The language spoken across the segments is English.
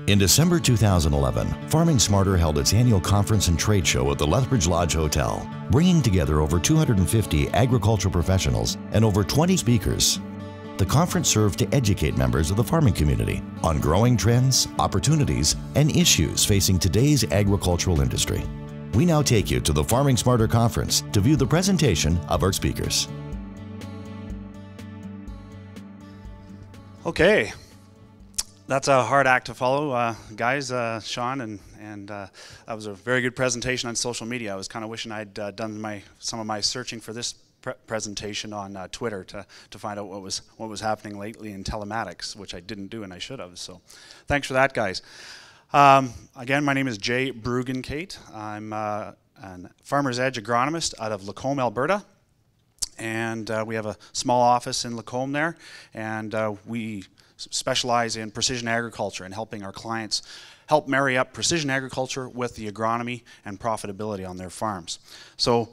In December 2011, Farming Smarter held its annual conference and trade show at the Lethbridge Lodge Hotel, bringing together over 250 agricultural professionals and over 20 speakers. The conference served to educate members of the farming community on growing trends, opportunities, and issues facing today's agricultural industry. We now take you to the Farming Smarter conference to view the presentation of our speakers. Okay. That's a hard act to follow, guys, Sean, and that was a very good presentation on social media. I was kind of wishing I'd done some of my searching for this presentation on Twitter to find out what was happening lately in telematics, which I didn't do and I should have. So, thanks for that, guys. Again, my name is Jay Bruggencate. I'm a Farmer's Edge agronomist out of Lacombe, Alberta, and we have a small office in Lacombe there, and we specialize in precision agriculture and helping our clients help marry up precision agriculture with the agronomy and profitability on their farms. So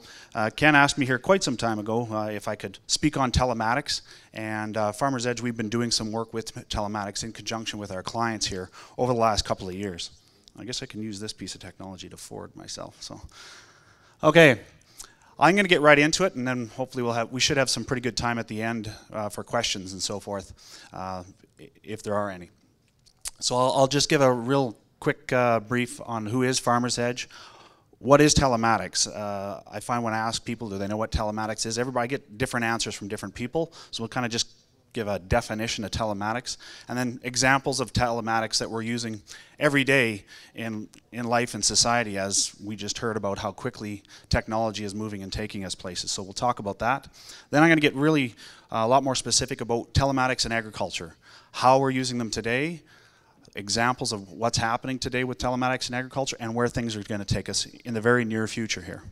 Ken asked me here quite some time ago if I could speak on telematics, and Farmer's Edge, we've been doing some work with telematics in conjunction with our clients here over the last couple of years. I guess I can use this piece of technology to forward myself. So, okay. I'm going to get right into it, and then hopefully we should have some pretty good time at the end for questions and so forth, if there are any. So I'll just give a real quick brief on who is Farmer's Edge. What is telematics? I find when I ask people, do they know what telematics is? I get different answers from different people, so we'll kind of just give a definition of telematics, and then examples of telematics that we're using every day in life and society, as we just heard about how quickly technology is moving and taking us places. So we'll talk about that. Then I'm going to get really a lot more specific about telematics in agriculture, how we're using them today, examples of what's happening today with telematics in agriculture, and where things are going to take us in the very near future here.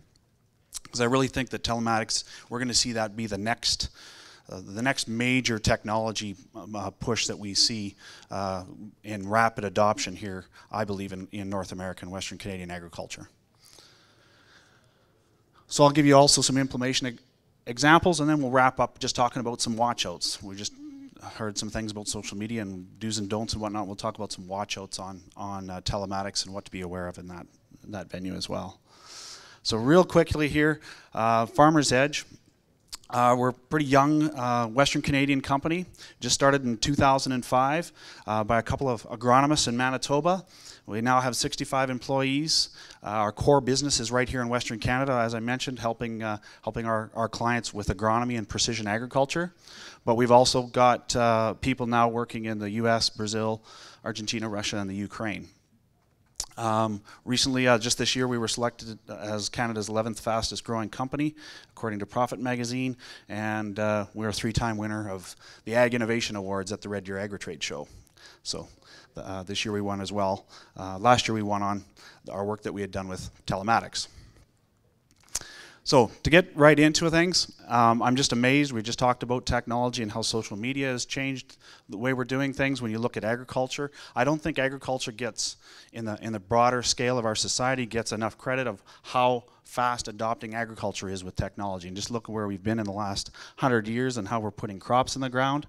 Because I really think that telematics, we're going to see that be the next major technology push that we see in rapid adoption here, I believe, in North American, Western Canadian agriculture. So I'll give you also some implementation examples, and then we'll wrap up just talking about some watch-outs. We just heard some things about social media and do's and don'ts and whatnot. We'll talk about some watch-outs on telematics and what to be aware of in that venue as well. So real quickly here, Farmer's Edge. We're a pretty young Western Canadian company, just started in 2005 by a couple of agronomists in Manitoba. We now have 65 employees. Our core business is right here in Western Canada, as I mentioned, helping our clients with agronomy and precision agriculture. But we've also got people now working in the US, Brazil, Argentina, Russia, and the Ukraine. Recently, just this year, we were selected as Canada's 11th fastest growing company, according to Profit Magazine, and we're a 3-time winner of the Ag Innovation Awards at the Red Deer Agri-Trade Show. So this year we won as well. Last year we won on our work that we had done with telematics. So to get right into things, I'm just amazed. We just talked about technology and how social media has changed the way we're doing things. When you look at agriculture, I don't think agriculture gets, in the broader scale of our society, gets enough credit of how fast adopting agriculture is with technology. And just look at where we've been in the last 100 years and how we're putting crops in the ground.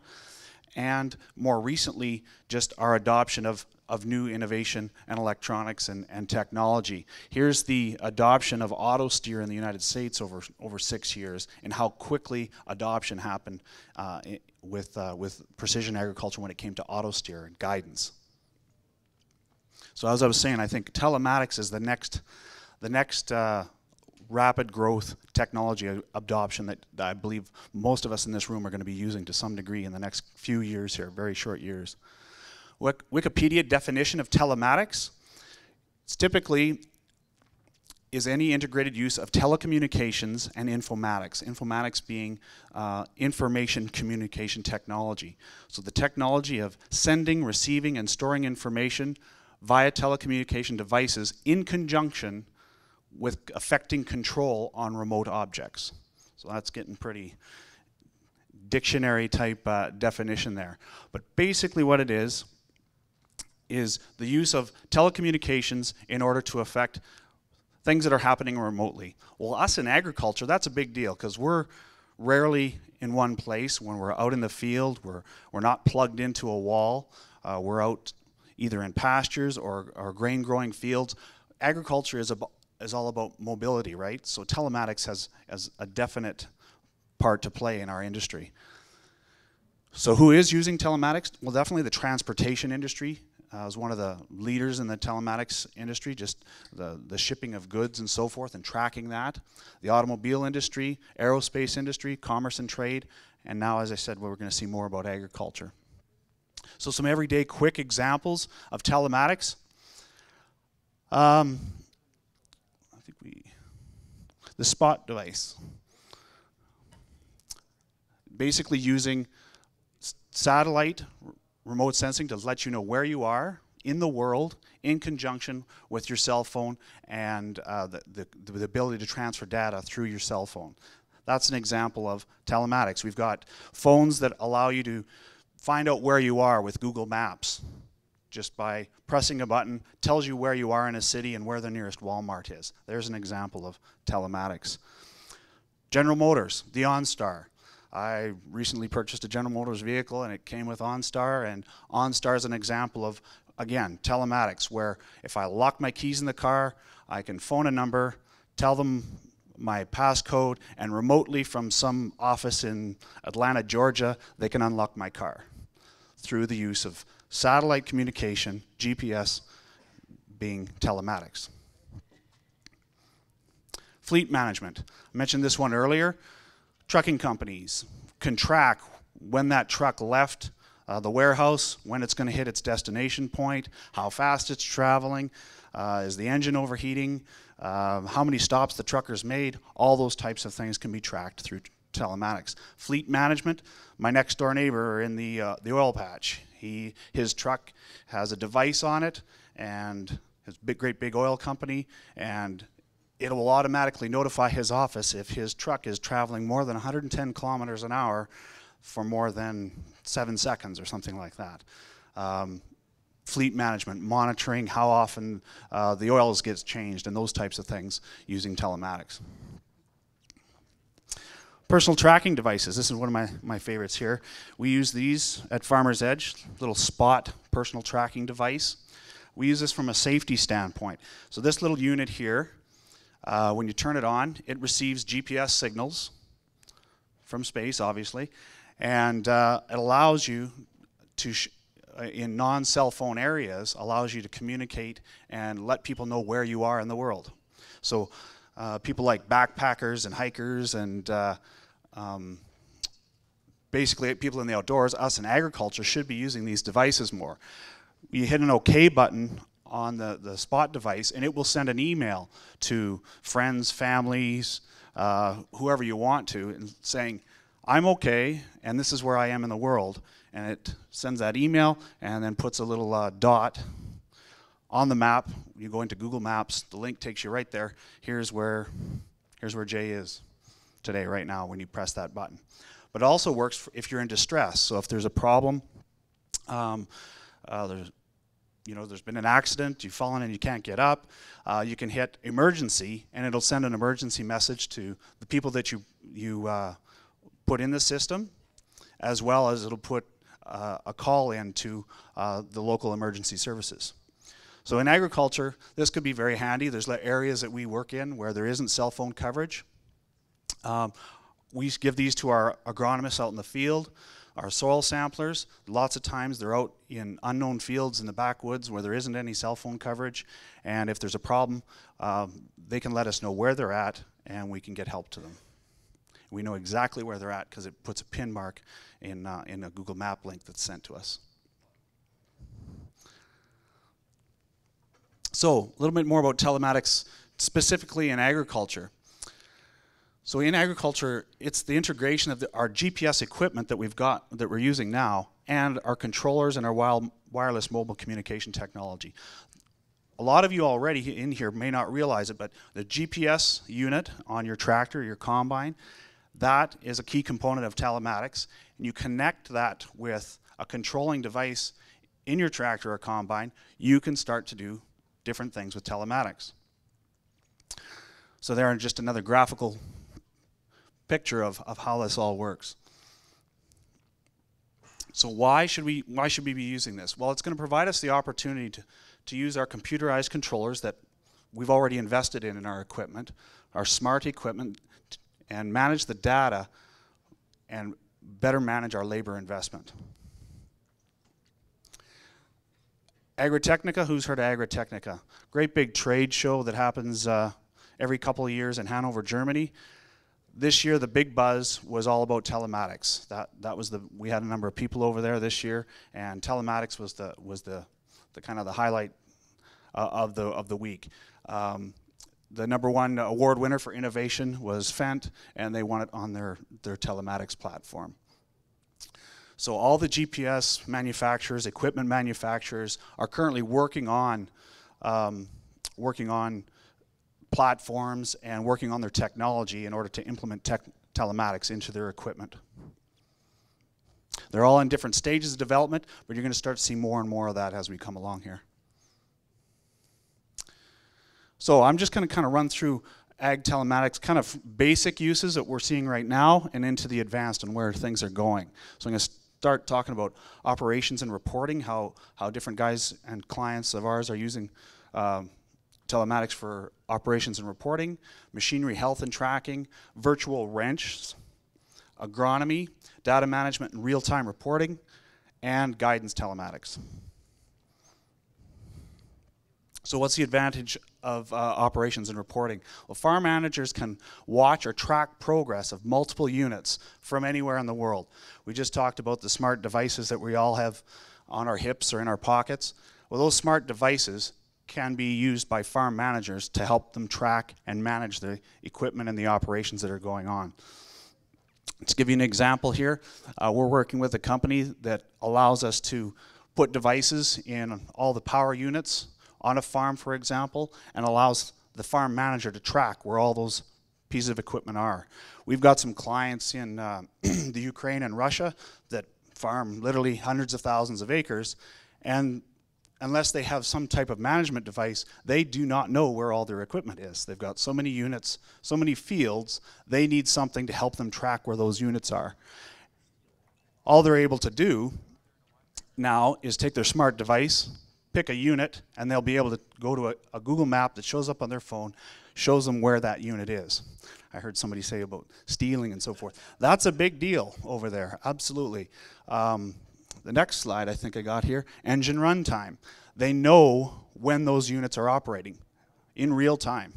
And more recently, just our adoption of new innovation and electronics and technology. Here's the adoption of auto steer in the United States over 6 years, and how quickly adoption happened with precision agriculture when it came to auto steer and guidance. So as I was saying, I think telematics is the next rapid growth technology adoption that I believe most of us in this room are going to be using to some degree in the next few years here, very short years. Wikipedia definition of telematics, it's typically is any integrated use of telecommunications and informatics. Informatics being information communication technology. So the technology of sending, receiving, and storing information via telecommunication devices in conjunction with affecting control on remote objects. So that's getting pretty dictionary type definition there. But basically what it is the use of telecommunications in order to affect things that are happening remotely. Well, us in agriculture, that's a big deal because we're rarely in one place. When we're out in the field, we're not plugged into a wall. We're out either in pastures or grain growing fields. Agriculture is all about mobility, right? So telematics has a definite part to play in our industry. So who is using telematics? Well, definitely the transportation industry is one of the leaders in the telematics industry, just the shipping of goods and so forth and tracking that. The automobile industry, aerospace industry, commerce and trade, and now, as I said, we're going to see more about agriculture. So some everyday quick examples of telematics. The spot device. Basically using satellite remote sensing to let you know where you are in the world in conjunction with your cell phone and the ability to transfer data through your cell phone. That's an example of telematics. We've got phones that allow you to find out where you are with Google Maps. Just by pressing a button, tells you where you are in a city and where the nearest Walmart is. There's an example of telematics. General Motors, the OnStar. I recently purchased a General Motors vehicle and it came with OnStar, and OnStar is an example of, again, telematics, where if I lock my keys in the car, I can phone a number, tell them my passcode, and remotely from some office in Atlanta, Georgia, they can unlock my car through the use of satellite communication, GPS being telematics. Fleet management. I mentioned this one earlier. Trucking companies can track when that truck left the warehouse, when it's going to hit its destination point, how fast it's traveling, is the engine overheating, how many stops the trucker's made. All those types of things can be tracked through telematics. Fleet management. My next door neighbor in the oil patch. His truck has a device on it, and his great big oil company, and it will automatically notify his office if his truck is traveling more than 110 kilometers an hour for more than 7 seconds or something like that. Fleet management, monitoring how often the oils gets changed and those types of things using telematics. Personal tracking devices. This is one of my favorites here. We use these at Farmer's Edge, little spot personal tracking device. We use this from a safety standpoint. So this little unit here, when you turn it on, it receives GPS signals from space, obviously, and it allows you to, in non-cell phone areas, allows you to communicate and let people know where you are in the world. So people like backpackers and hikers and basically people in the outdoors, us in agriculture, should be using these devices more. You hit an OK button on the spot device and it will send an email to friends, families, whoever you want to, and saying, I'm okay and this is where I am in the world. And it sends that email and then puts a little dot on the map. You go into Google Maps, the link takes you right there. Here's where Jay is today, right now, when you press that button. But it also works if you're in distress. So if there's a problem, there's been an accident, you've fallen and you can't get up, you can hit emergency and it'll send an emergency message to the people that you put in the system, as well as it'll put a call in to the local emergency services. So in agriculture, this could be very handy. There's areas that we work in where there isn't cell phone coverage. We give these to our agronomists out in the field, our soil samplers. Lots of times they're out in unknown fields in the backwoods where there isn't any cell phone coverage, and if there's a problem, they can let us know where they're at and we can get help to them. We know exactly where they're at because it puts a pin mark in a Google Map link that's sent to us. So a little bit more about telematics specifically in agriculture. So in agriculture, it's the integration of our GPS equipment that we've got, that we're using now, and our controllers and our wireless mobile communication technology. A lot of you already in here may not realize it, but the GPS unit on your tractor, your combine, that is a key component of telematics. And you connect that with a controlling device in your tractor or combine, you can start to do different things with telematics. So there are just another graphical picture of how this all works. So why should we be using this? Well, it's going to provide us the opportunity to use our computerized controllers that we've already invested in our equipment, our smart equipment, and manage the data and better manage our labor investment. Agritechnica, who's heard of Agritechnica? Great big trade show that happens every couple of years in Hanover, Germany. This year the big buzz was all about telematics. We had a number of people over there this year, and telematics was the kind of the highlight of the week. The #1 award winner for innovation was Fendt, and they won it on their telematics platform. So all the GPS manufacturers, equipment manufacturers, are currently working on platforms and working on their technology in order to implement telematics into their equipment. They're all in different stages of development, but you're going to start to see more and more of that as we come along here. So I'm just going to kind of run through ag telematics, kind of basic uses that we're seeing right now and into the advanced and where things are going. So I'm going to start talking about operations and reporting, how different guys and clients of ours are using telematics for operations and reporting, machinery health and tracking, virtual wrenches, agronomy, data management and real-time reporting, and guidance telematics. So what's the advantage of operations and reporting? Well, farm managers can watch or track progress of multiple units from anywhere in the world. We just talked about the smart devices that we all have on our hips or in our pockets. Well, those smart devices can be used by farm managers to help them track and manage the equipment and the operations that are going on. To give you an example here, we're working with a company that allows us to put devices in all the power units on a farm, for example, and allows the farm manager to track where all those pieces of equipment are. We've got some clients in the Ukraine and Russia that farm literally hundreds of thousands of acres, and unless they have some type of management device, they do not know where all their equipment is. They've got so many units, so many fields, they need something to help them track where those units are. All they're able to do now is take their smart device, pick a unit, and they'll be able to go to a Google map that shows up on their phone, shows them where that unit is. I heard somebody say about stealing and so forth. That's a big deal over there, absolutely. The next slide I think I got here, engine runtime. They know when those units are operating in real time.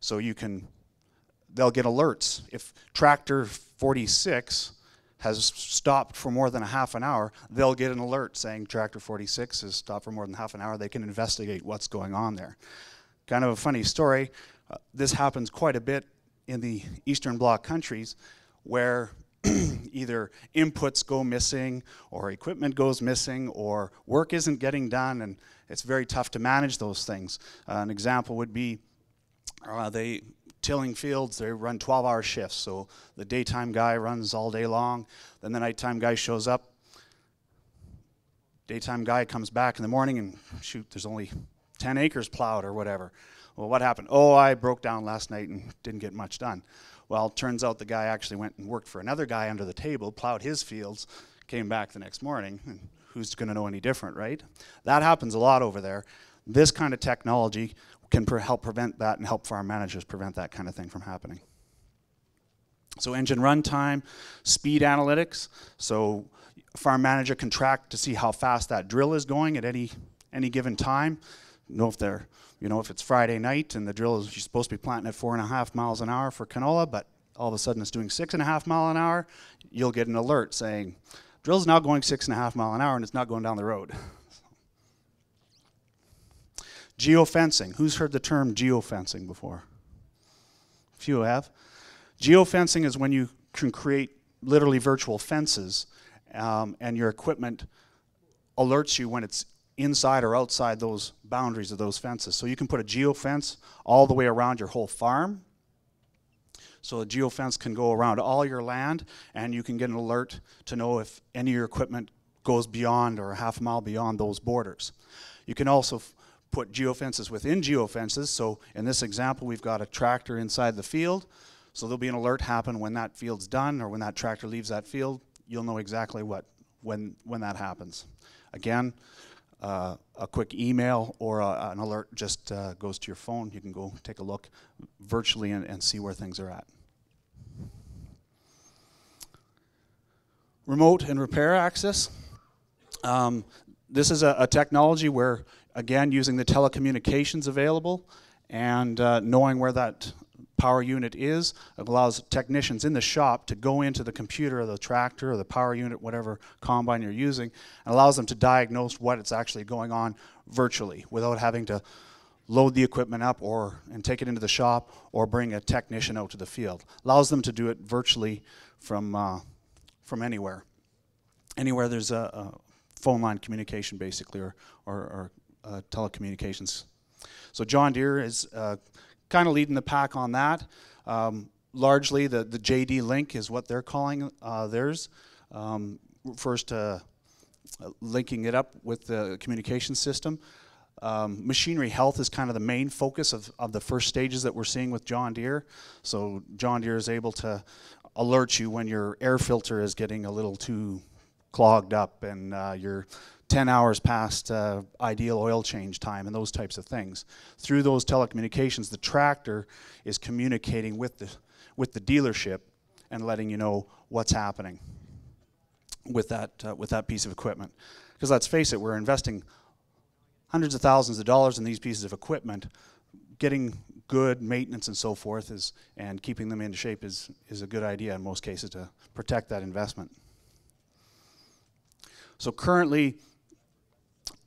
So they'll get alerts. If tractor 46 has stopped for more than a half an hour, they'll get an alert saying tractor 46 has stopped for more than half an hour. They can investigate what's going on there. Kind of a funny story. This happens quite a bit in the Eastern Bloc countries where either inputs go missing or equipment goes missing or work isn't getting done, and it's very tough to manage those things. An example would be tilling fields, they run 12-hour shifts. So the daytime guy runs all day long, then the nighttime guy shows up. Daytime guy comes back in the morning and shoot, there's only 10 acres plowed or whatever. Well, what happened? Oh, I broke down last night and didn't get much done. Well, it turns out the guy actually went and worked for another guy under the table, plowed his fields, came back the next morning, and who's going to know any different, right? That happens a lot over there. This kind of technology can help prevent that and help farm managers prevent that kind of thing from happening. So engine runtime, speed analytics. So a farm manager can track to see how fast that drill is going at any given time. If it's Friday night and the drill is, you're supposed to be planting at 4.5 miles an hour for canola, but all of a sudden it's doing 6.5 miles an hour, you'll get an alert saying, drill's now going 6.5 miles an hour and it's not going down the road. Geofencing. Who's heard the term geofencing before? A few have. Geofencing is when you can create literally virtual fences and your equipment alerts you when it's inside or outside those boundaries of those fences. So you can put a geofence all the way around your whole farm. So a geofence can go around all your land, and you can get an alert to know if any of your equipment goes beyond or a half a mile beyond those borders. You can also put geofences within geofences. So in this example, we've got a tractor inside the field. So there'll be an alert happen when that field's done or when that tractor leaves that field. You'll know exactly what when that happens. Again, a quick email or an alert just goes to your phone. You can go take a look virtually and see where things are at. Remote and repair access. This is a technology where, again, using the telecommunications available and knowing where that power unit is, it allows technicians in the shop to go into the computer or the tractor or the power unit, whatever combine you're using, and allows them to diagnose what it's actually going on virtually without having to load the equipment up and take it into the shop or bring a technician out to the field. Allows them to do it virtually from anywhere. Anywhere there's a phone line communication, basically, or telecommunications. So John Deere is kind of leading the pack on that. Largely, the JD Link is what they're calling theirs. First, linking it up with the communication system. Machinery health is kind of the main focus of the first stages that we're seeing with John Deere. So John Deere is able to alert you when your air filter is getting a little too clogged up and you're 10 hours past ideal oil change time and those types of things. Through those telecommunications, the tractor is communicating with the dealership and letting you know what's happening with that piece of equipment. Because let's face it, we're investing hundreds of thousands of dollars in these pieces of equipment. Getting good maintenance and so forth and keeping them in shape is a good idea in most cases to protect that investment. So currently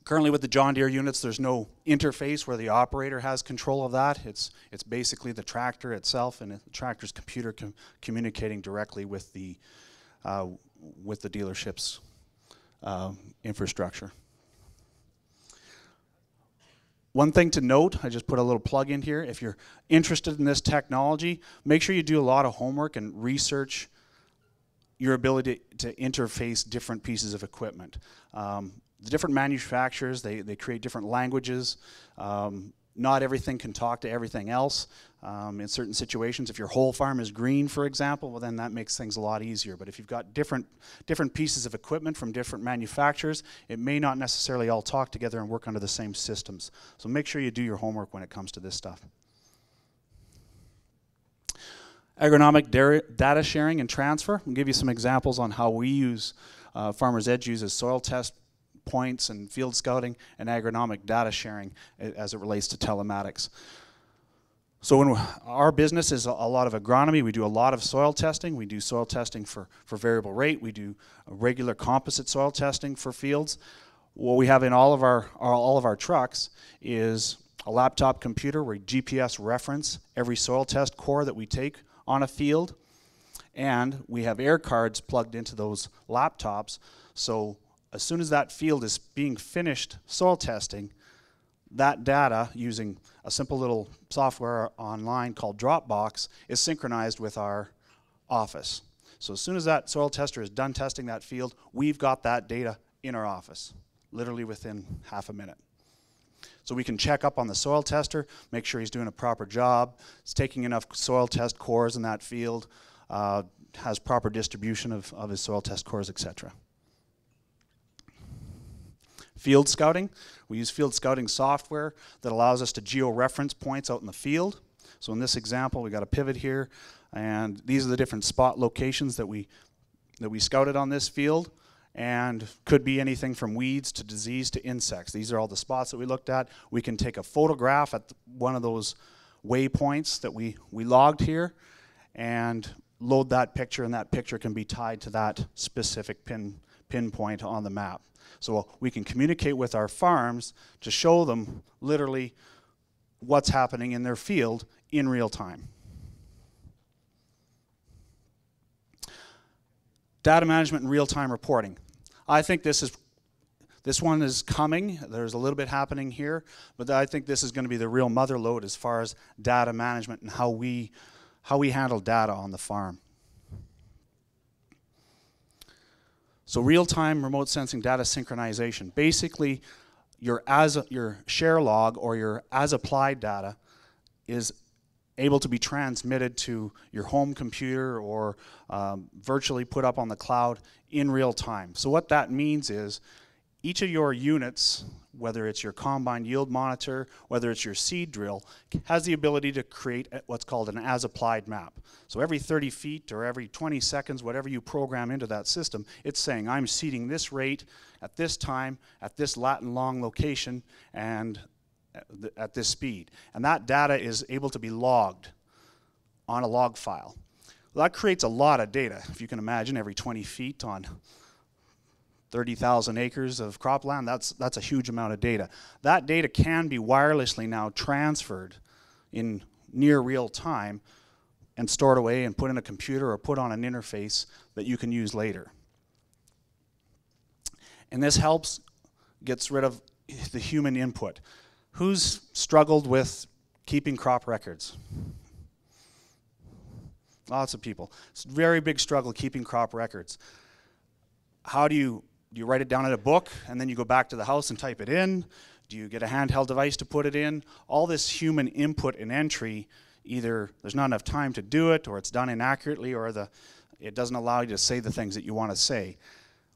with the John Deere units, there's no interface where the operator has control of that. It's basically the tractor itself and the tractor's computer communicating directly with the dealership's infrastructure. One thing to note, I just put a little plug in here, if you're interested in this technology, make sure you do a lot of homework and research your ability to interface different pieces of equipment. The different manufacturers, they create different languages. Not everything can talk to everything else. In certain situations, if your whole farm is green, for example, well then that makes things a lot easier. But if you've got different pieces of equipment from different manufacturers, it may not necessarily all talk together and work under the same systems. So make sure you do your homework when it comes to this stuff. Agronomic data sharing and transfer. I'll give you some examples on how we use, Farmers Edge uses soil test points and field scouting and agronomic data sharing as it relates to telematics. So when our business is a lot of agronomy, we do a lot of soil testing. We do soil testing for variable rate. We do regular composite soil testing for fields. What we have in all of our trucks is a laptop computer where we GPS reference every soil test core that we take on a field, and we have air cards plugged into those laptops, so as soon as that field is being finished soil testing, that data, using a simple little software online called Dropbox, is synchronized with our office. So as soon as that soil tester is done testing that field, we've got that data in our office, literally within half a minute. So we can check up on the soil tester, make sure he's doing a proper job, he's taking enough soil test cores in that field, has proper distribution of his soil test cores, etc. Field scouting. We use field scouting software that allows us to geo-reference points out in the field. So in this example, we got a pivot here, and these are the different spot locations that we scouted on this field. And could be anything from weeds to disease to insects. These are all the spots that we looked at. We can take a photograph at one of those waypoints that we logged here and load that picture, and that picture can be tied to that specific pinpoint on the map. So we can communicate with our farms to show them literally what's happening in their field in real time. Data management and real-time reporting. I think this one is coming. There's a little bit happening here, but I think this is going to be the real mother lode as far as data management and how we handle data on the farm. So real-time remote sensing data synchronization. Basically, your share log or your as-applied data is able to be transmitted to your home computer or virtually put up on the cloud in real time. So what that means is each of your units, whether it's your combine yield monitor, whether it's your seed drill, has the ability to create what's called an as-applied map. So every 30 feet or every 20 seconds, whatever you program into that system, it's saying I'm seeding this rate at this time, at this lat and long location, and at this speed. And that data is able to be logged on a log file. Well, that creates a lot of data. If you can imagine, every 20 feet on 30,000 acres of cropland, that's a huge amount of data. That data can be wirelessly now transferred in near real time and stored away and put in a computer or put on an interface that you can use later. And this gets rid of the human input. Who's struggled with keeping crop records? Lots of people. It's a very big struggle keeping crop records. How do you write it down in a book and then you go back to the house and type it in? Do you get a handheld device to put it in? All this human input and entry, either there's not enough time to do it, or it's done inaccurately, or it doesn't allow you to say the things that you want to say.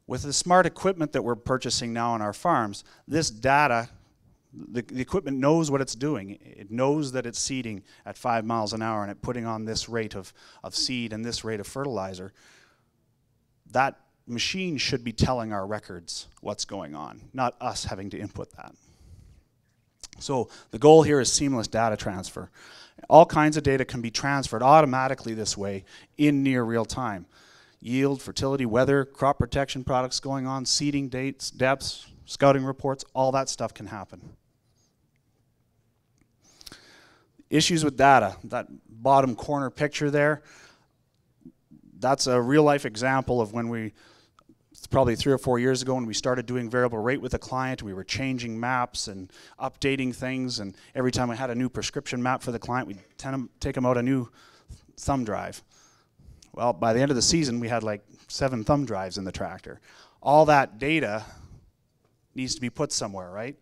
With the smart equipment that we're purchasing now on our farms, this data, the equipment knows what it's doing. It knows that it's seeding at 5 miles an hour and it's putting on this rate of seed and this rate of fertilizer. That machine should be telling our records what's going on, not us having to input that. So the goal here is seamless data transfer. All kinds of data can be transferred automatically this way in near real time. Yield, fertility, weather, crop protection products going on, seeding dates, depths, scouting reports, all that stuff can happen. Issues with data, that bottom corner picture there, that's a real life example of when it's probably 3 or 4 years ago when we started doing variable rate with a client. We were changing maps and updating things, and every time we had a new prescription map for the client, we'd take them out a new thumb drive. Well, by the end of the season, we had like 7 thumb drives in the tractor. All that data needs to be put somewhere, right?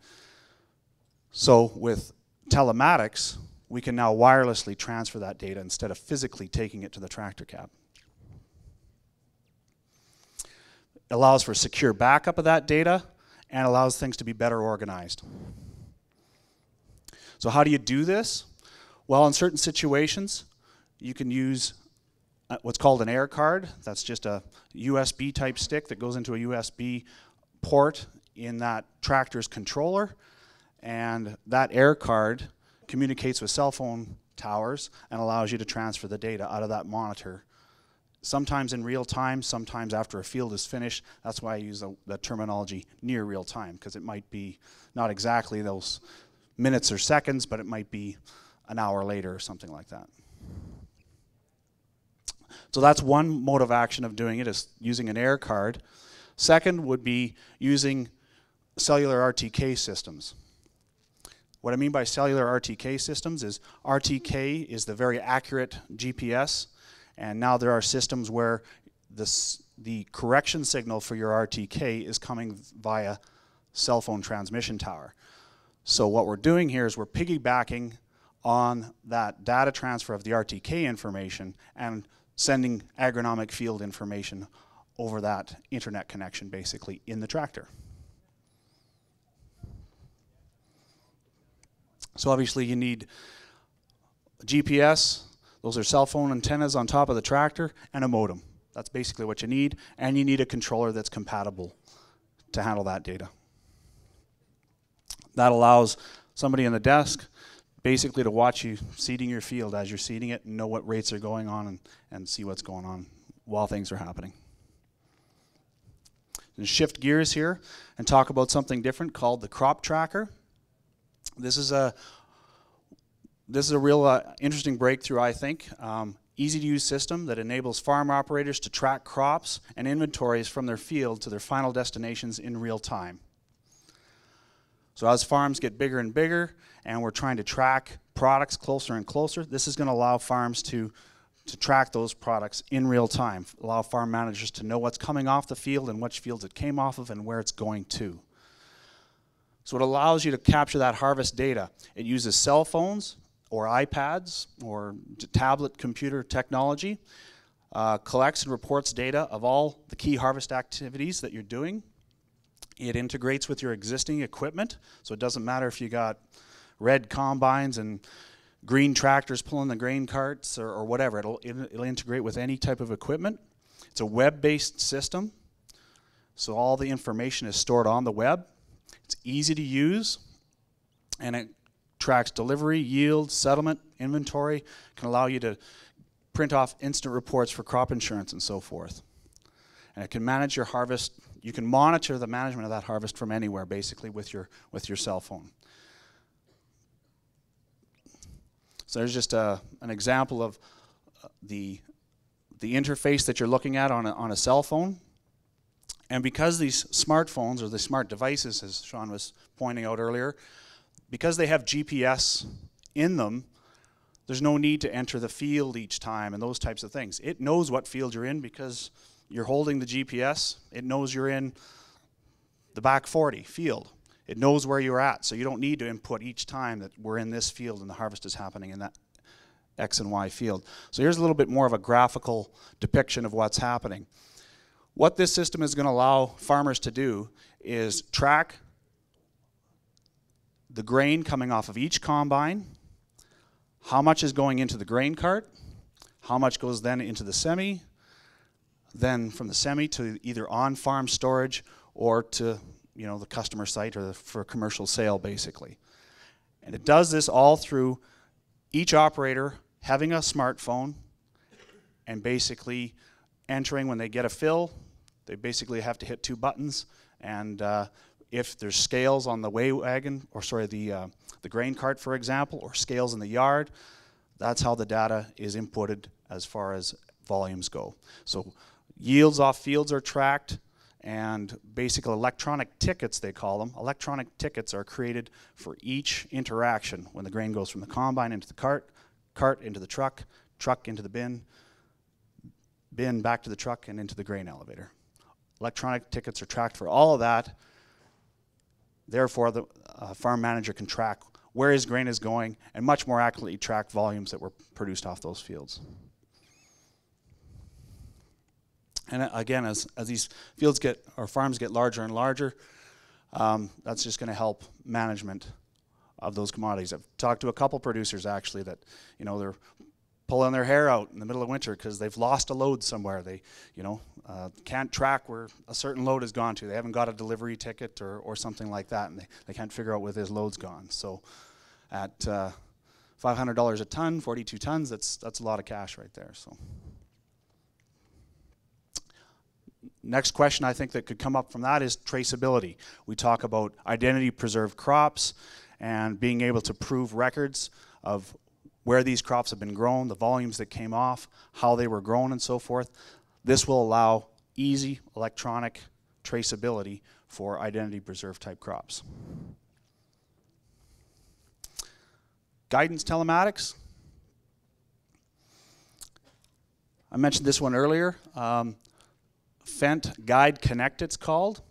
So with Telematics, we can now wirelessly transfer that data instead of physically taking it to the tractor cab. It allows for secure backup of that data and allows things to be better organized. So how do you do this? Well, in certain situations, you can use what's called an air card. That's just a USB type stick that goes into a USB port in that tractor's controller, and that air card communicates with cell phone towers and allows you to transfer the data out of that monitor. Sometimes in real time, sometimes after a field is finished. That's why I use the terminology near real time, because it might be not exactly those minutes or seconds, but it might be an hour later or something like that. So that's one mode of action of doing it, is using an air card. Second would be using cellular RTK systems. What I mean by cellular RTK systems is RTK is the very accurate GPS, and now there are systems where the correction signal for your RTK is coming via cell phone transmission tower. So what we're doing here is we're piggybacking on that data transfer of the RTK information and sending agronomic field information over that internet connection basically in the tractor. So obviously you need GPS, those are cell phone antennas on top of the tractor, and a modem. That's basically what you need, and you need a controller that's compatible to handle that data. That allows somebody in the desk basically to watch you seeding your field as you're seeding it and know what rates are going on and see what's going on while things are happening. And shift gears here and talk about something different called the crop tracker. This is a real interesting breakthrough, I think. Easy to use system that enables farm operators to track crops and inventories from their field to their final destinations in real time. So as farms get bigger and bigger and we're trying to track products closer and closer, this is going to allow farms to track those products in real time, allow farm managers to know what's coming off the field and which fields it came off of and where it's going to. So it allows you to capture that harvest data. It uses cell phones or iPads or tablet computer technology, collects and reports data of all the key harvest activities that you're doing. It integrates with your existing equipment, so it doesn't matter if you got red combines and green tractors pulling the grain carts or whatever. It'll integrate with any type of equipment. It's a web-based system, so all the information is stored on the web. It's easy to use, and it tracks delivery, yield, settlement, inventory, can allow you to print off instant reports for crop insurance and so forth. And it can manage your harvest. You can monitor the management of that harvest from anywhere, basically, with your cell phone. So there's just an example of the interface that you're looking at on a cell phone. And because these smartphones, or the smart devices, as Sean was pointing out earlier, because they have GPS in them, there's no need to enter the field each time and those types of things. It knows what field you're in because you're holding the GPS. It knows you're in the back 40 field. It knows where you're at, so you don't need to input each time that we're in this field and the harvest is happening in that X and Y field. So here's a little bit more of a graphical depiction of what's happening. What this system is going to allow farmers to do is track the grain coming off of each combine, how much is going into the grain cart, how much goes then into the semi, then from the semi to either on-farm storage or to the customer site or for commercial sale, basically. And it does this all through each operator having a smartphone and basically entering when they get a fill. They basically have to hit 2 buttons, and if there's scales on the weigh wagon, or sorry, the grain cart, for example, or scales in the yard, that's how the data is inputted as far as volumes go. So yields off fields are tracked, and basically electronic tickets, they call them. Electronic tickets are created for each interaction when the grain goes from the combine into the cart, cart into the truck, truck into the bin, bin back to the truck and into the grain elevator. Electronic tickets are tracked for all of that. Therefore, the farm manager can track where his grain is going and much more accurately track volumes that were produced off those fields. And again, as these fields get, or farms get larger and larger, that's just going to help management of those commodities. I've talked to a couple producers actually that, they're pulling their hair out in the middle of winter because they've lost a load somewhere. They, can't track where a certain load has gone to. They haven't got a delivery ticket or something like that, and they can't figure out where this load's gone. So at $500 a ton, 42 tons, that's a lot of cash right there. So. Next question I think that could come up from that is traceability. We talk about identity preserved crops and being able to prove records of where these crops have been grown, the volumes that came off, how they were grown and so forth. This will allow easy electronic traceability for identity preserved type crops. Guidance telematics. I mentioned this one earlier. Fendt Guide Connect, it's called.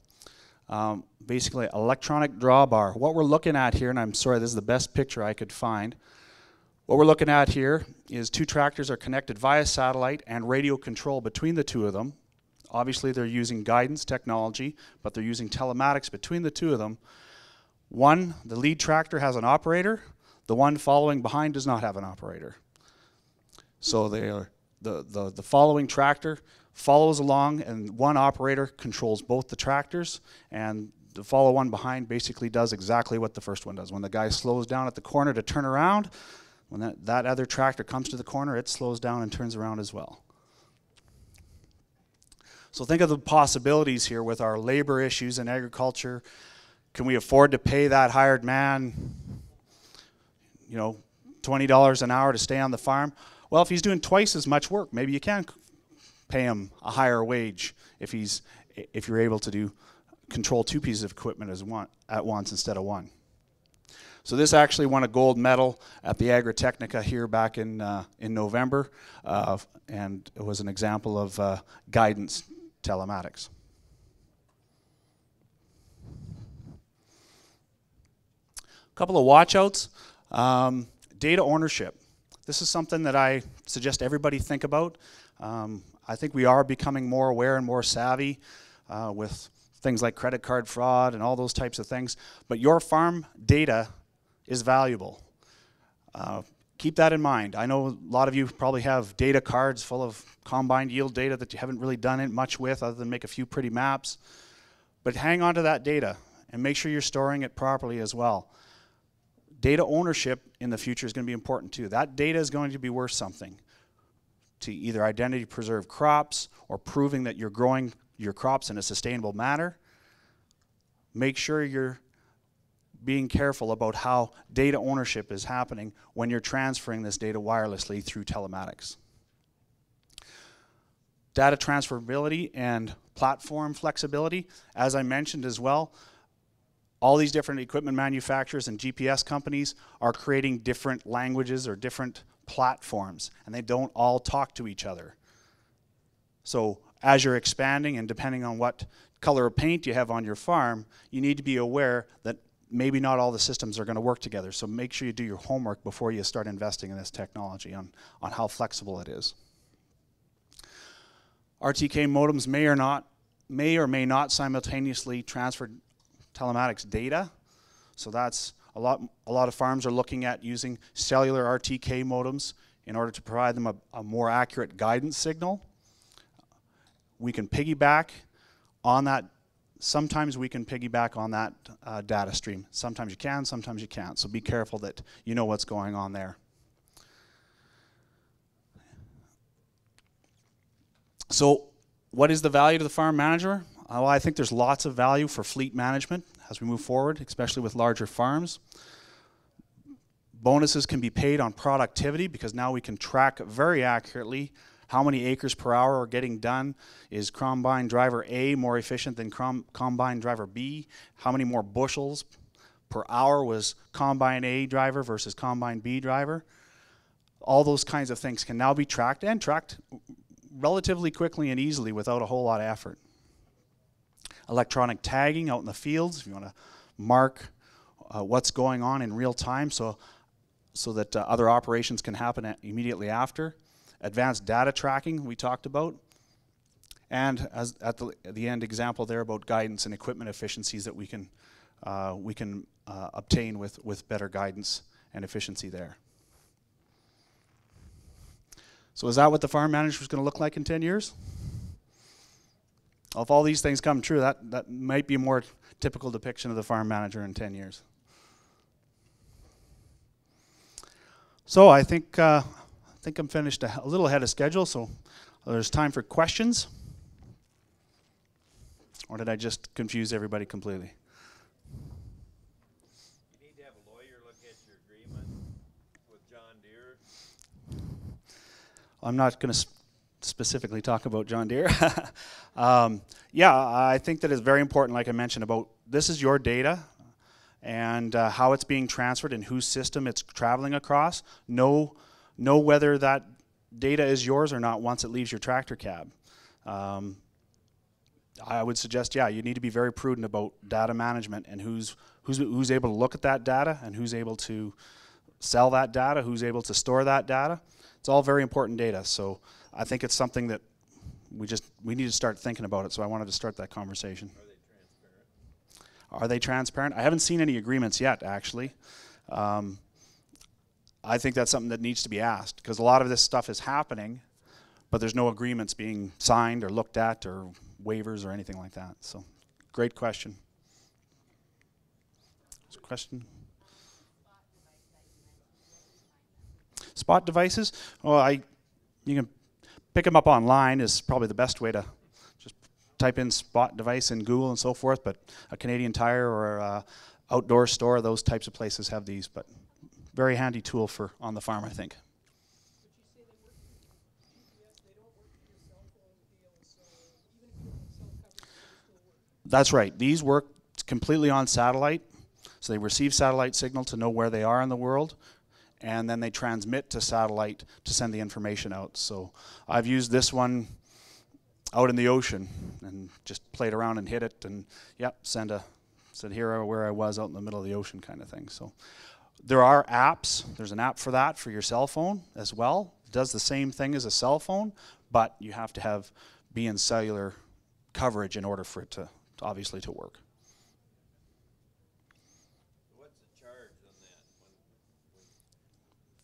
Basically, electronic drawbar. What we're looking at here, and I'm sorry, this is the best picture I could find. What we're looking at here is 2 tractors are connected via satellite and radio control between the 2 of them. Obviously, they're using guidance technology, but they're using telematics between the 2 of them. One, the lead tractor has an operator. The one following behind does not have an operator. So they are, the following tractor follows along, and one operator controls both the tractors, and the follow one behind basically does exactly what the first one does. When the guy slows down at the corner to turn around, when that other tractor comes to the corner, it slows down and turns around as well. So think of the possibilities here with our labor issues in agriculture. Can we afford to pay that hired man, $20 an hour to stay on the farm? Well, if he's doing twice as much work, maybe you can pay him a higher wage if you're able to control 2 pieces of equipment at once instead of 1. So this actually won a gold medal at the Agritechnica here back in November, and it was an example of guidance telematics. A couple of watchouts. Data ownership. This is something that I suggest everybody think about. I think we are becoming more aware and more savvy with things like credit card fraud and all those types of things. But your farm data is valuable. Keep that in mind. I know a lot of you probably have data cards full of combined yield data that you haven't really done it much with other than make a few pretty maps. But hang on to that data and make sure you're storing it properly as well. Data ownership in the future is going to be important too. That data is going to be worth something to either identity preserve crops or proving that you're growing your crops in a sustainable manner. Make sure you're being careful about how data ownership is happening when you're transferring this data wirelessly through telematics. Data transferability and platform flexibility, as I mentioned as well, all these different equipment manufacturers and GPS companies are creating different languages or different platforms, and they don't all talk to each other. So as you're expanding and depending on what color of paint you have on your farm, you need to be aware that maybe not all the systems are going to work together. So make sure you do your homework before you start investing in this technology on how flexible it is. RTK modems may or may not simultaneously transfer telematics data. So that's a lot of farms are looking at using cellular RTK modems in order to provide them a more accurate guidance signal. We can piggyback on that. Sometimes we can piggyback on that data stream. Sometimes you can, sometimes you can't. So be careful that you know what's going on there. So what is the value to the farm manager? Well, I think there's lots of value for fleet management as we move forward, especially with larger farms. Bonuses can be paid on productivity because now we can track very accurately how many acres per hour are getting done. Is combine driver A more efficient than combine driver B? How many more bushels per hour was combine A driver versus combine B driver? All those kinds of things can now be tracked, and tracked relatively quickly and easily without a whole lot of effort. Electronic tagging out in the fields, if you want to mark what's going on in real time so that other operations can happen immediately after. Advanced data tracking we talked about, and as at the end example there about guidance and equipment efficiencies that we can obtain with better guidance and efficiency there. So is that what the farm manager is going to look like in 10 years? Well, if all these things come true, that might be a more typical depiction of the farm manager in 10 years. So I think I'm finished a little ahead of schedule, so there's time for questions. Or did I just confuse everybody completely? You need to have a lawyer look at your agreement with John Deere. I'm not going to specifically talk about John Deere. Yeah, I think that it's very important, like I mentioned, about this is your data and how it's being transferred and whose system it's traveling across. Know whether that data is yours or not once it leaves your tractor cab. I would suggest, yeah, you need to be very prudent about data management and who's able to look at that data and who's able to sell that data, who's able to store that data. It's all very important data. So I think it's something that we need to start thinking about it. So I wanted to start that conversation. Are they transparent? Are they transparent? I haven't seen any agreements yet, actually. I think that's something that needs to be asked because a lot of this stuff is happening, but there's no agreements being signed or looked at or waivers or anything like that. So, great question. Question? Spot devices? Well, you can pick them up online is probably the best way to just type in spot device in Google and so forth, but a Canadian Tire or a outdoor store, those types of places have these, but very handy tool for on the farm, I think. But you say they work with GPS, they don't work with your cell phone deal, so even if you don't have cell coverage, they still work. That's right. These work completely on satellite, so they receive satellite signal to know where they are in the world, and then they transmit to satellite to send the information out. So I've used this one out in the ocean and just played around and hit it, and yep, said here where I was out in the middle of the ocean kind of thing. So There are apps. There's an app for that for your cell phone as well. It does the same thing as a cell phone, but you have to be in cellular coverage in order for it to obviously to work. What's the charge on that?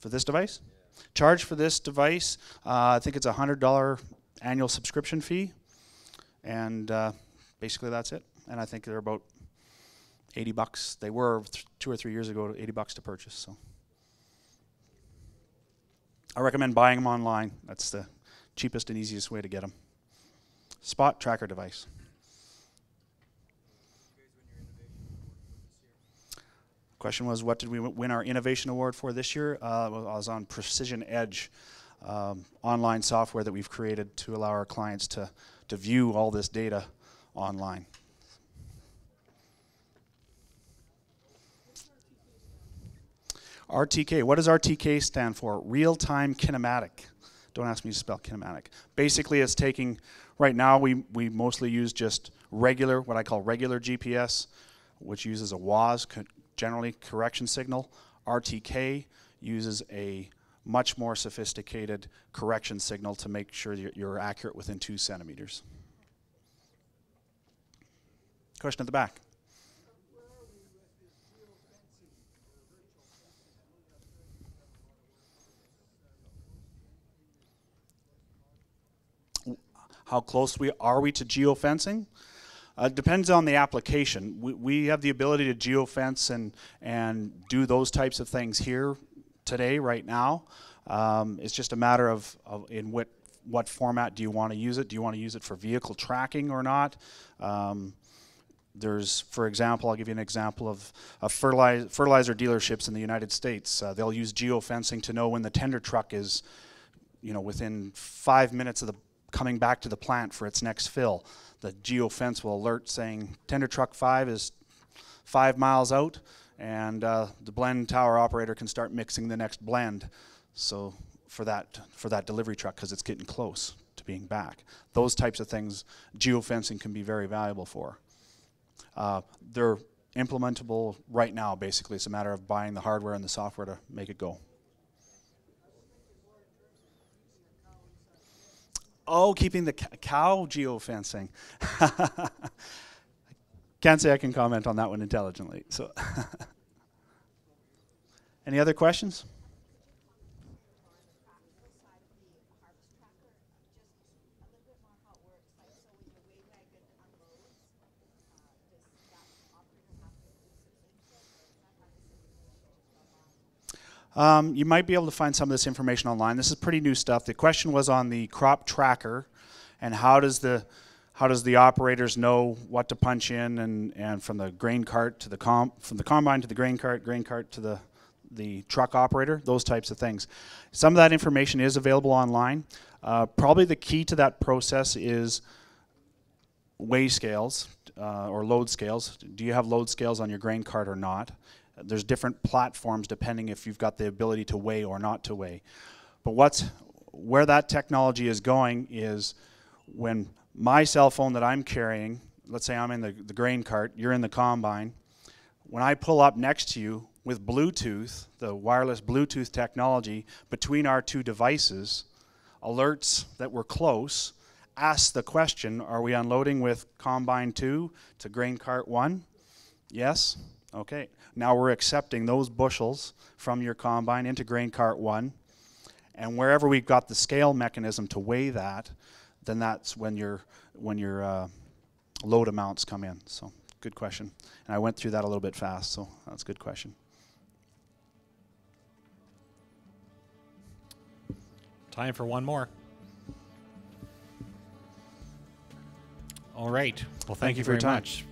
For this device? Yeah. Charge for this device, I think it's a $100 annual subscription fee, and basically that's it. And I think they're about $80. They were 2 or 3 years ago, $80 to purchase. So I recommend buying them online. That's the cheapest and easiest way to get them. Spot tracker device. Question was, what did we win our innovation award for this year? I was on Precision Edge, online software that we've created to allow our clients to view all this data online. RTK, what does RTK stand for? Real-time kinematic. Don't ask me to spell kinematic. Basically, it's taking, right now we mostly use just regular, what I call regular GPS, which uses a WAS, generally correction signal. RTK uses a much more sophisticated correction signal to make sure you're accurate within 2 centimeters. Question at the back. How close are we to geofencing? Depends on the application. We have the ability to geofence and do those types of things here today, right now. It's just a matter of in what format do you want to use it? Do you want to use it for vehicle tracking or not? There's, for example, I'll give you an example of fertilizer dealerships in the United States. They'll use geofencing to know when the tender truck is, within 5 minutes of coming back to the plant for its next fill. The geofence will alert saying tender truck 5 is 5 miles out, and the blend tower operator can start mixing the next blend. So for that delivery truck, because it's getting close to being back. Those types of things, geofencing can be very valuable for. They're implementable right now, basically. It's a matter of buying the hardware and the software to make it go. Oh, keeping the cow geofencing. Can't say I can comment on that one intelligently. So, any other questions? You might be able to find some of this information online. This is pretty new stuff. The question was on the crop tracker, and how does the operators know what to punch in, and from the grain cart to from the combine to the grain cart to the truck operator, those types of things. Some of that information is available online. Probably the key to that process is weigh scales or load scales. Do you have load scales on your grain cart or not? There's different platforms depending if you've got the ability to weigh or not to weigh. But where that technology is going is when my cell phone that I'm carrying, let's say I'm in the grain cart, you're in the combine, when I pull up next to you with Bluetooth, the wireless Bluetooth technology between our two devices, alerts that we're close, asks the question, are we unloading with combine 2 to grain cart 1? Yes? Okay. Now we're accepting those bushels from your combine into grain cart 1, and wherever we've got the scale mechanism to weigh that, then that's when your load amounts come in. So good question. And I went through that a little bit fast, so that's a good question. Time for one more. All right. Well, thank you very much.